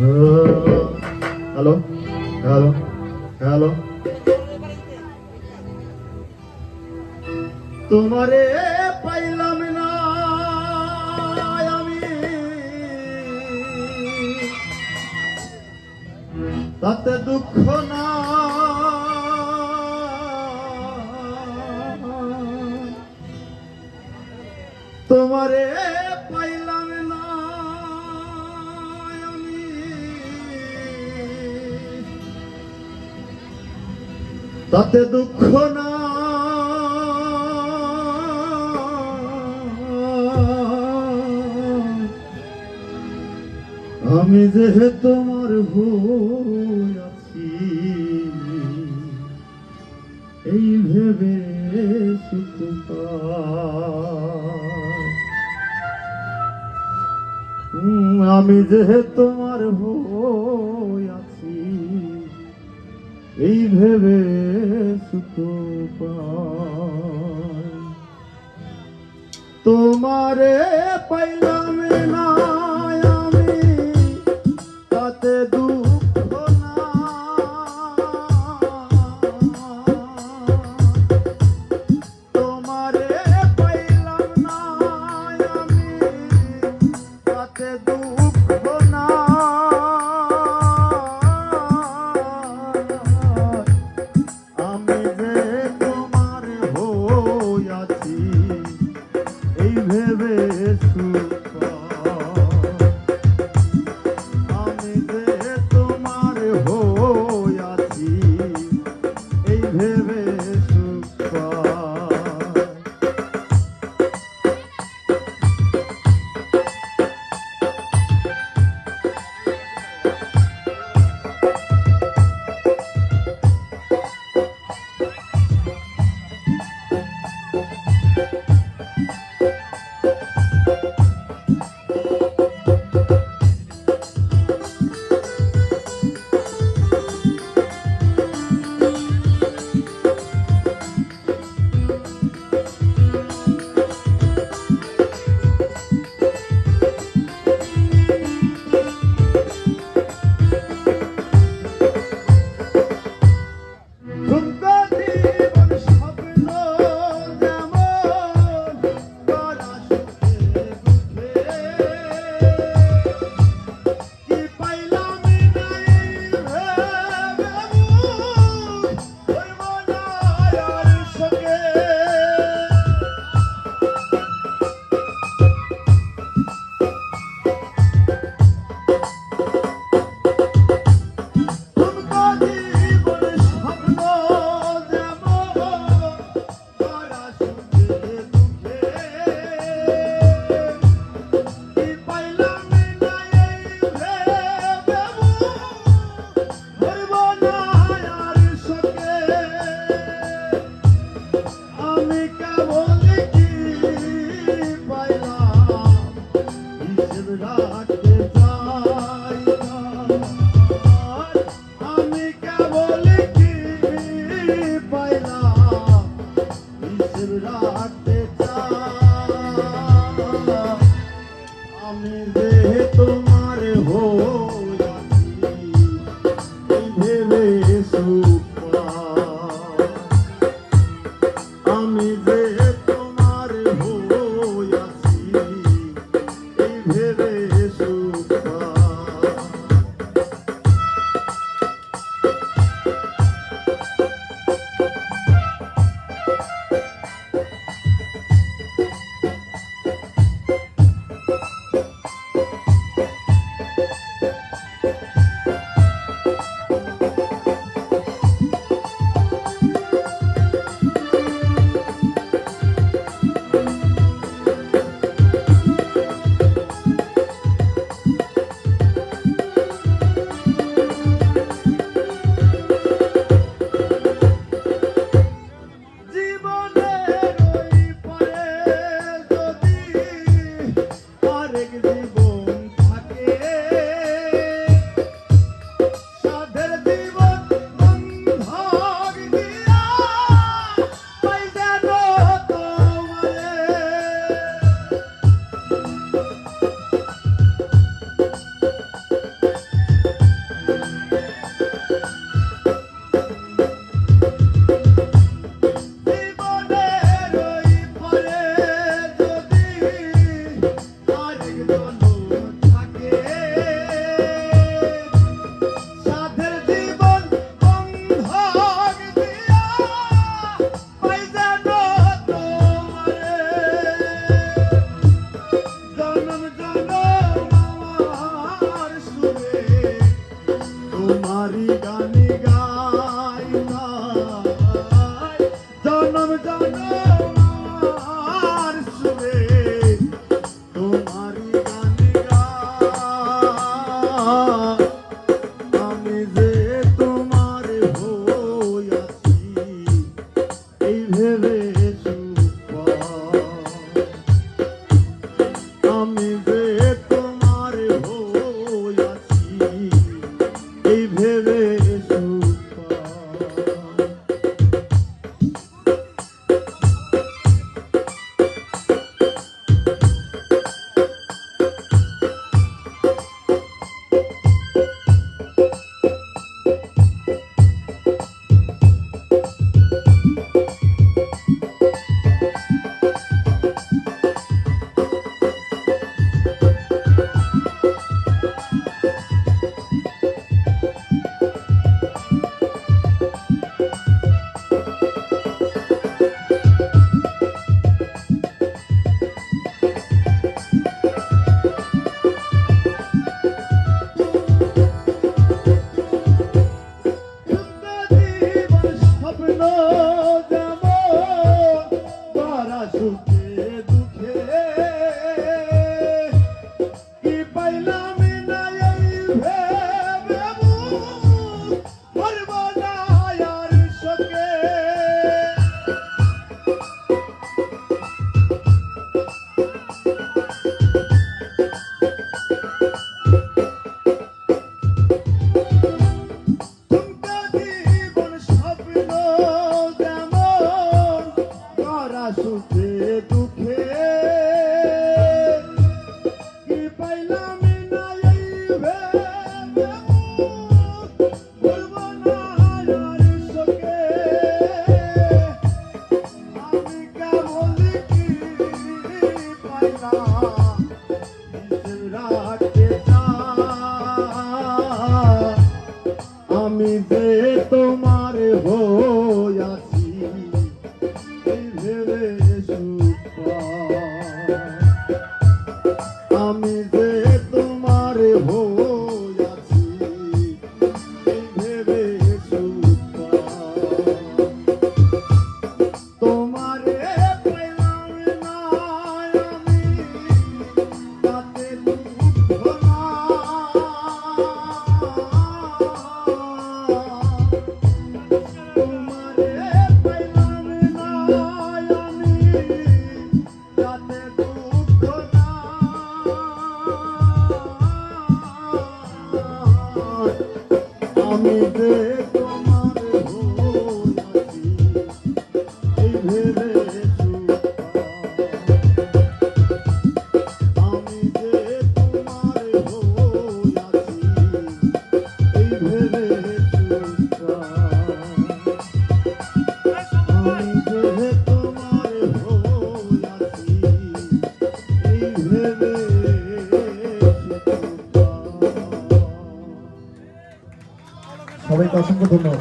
Hello hello hello, তোমারে পাইলাম না আমি, তাতে দুঃখ না, তোমারে পাইলাম না আমি, তাতে দুঃখ না, আমি যে তোমার হয়ে আছি এই ভেবে সুখ পাই। আমি যে তোমার হয়ে আছি এই ভেবে সুখ পাই। তোমারে পাইলাম না আমি, তাতে দুঃখ না, তোমারে পাইলাম না আমি, তাতে দুঃখ না, আমি যে তোমার হয়ে আছি এই ভেবে সুখ পাই। আমি যে তোমার হয়ে আছি এই ভেবে সুখ পাই। আমি যে তোমার হয়ে আছি এই ভেবে সুখ পাই। আমি যে তোমার হয়ে আছি এই ভেবে সুখ পাই। আমি যে তোমার হইয়াছি এই ভেবে সুখ পাই। আমি যে তোমার হইয়াছি এই ভেবে সুখ পাই। তোমারে পেলাম না আমি তাতে দুঃখ নাই। তোমারে পেলাম না আমি তাতে দুঃখ নাই। আমি যে তোমার হইয়াছি এই ভেবে সুখ পাই। আমি যে তোমার হইয়াছি এই ভেবে সুখ পাই। আমি যে তোমার হইয়াছি এই ভেবে সুখ পাই। সবাইকে অসংখ্য ধন্যবাদ।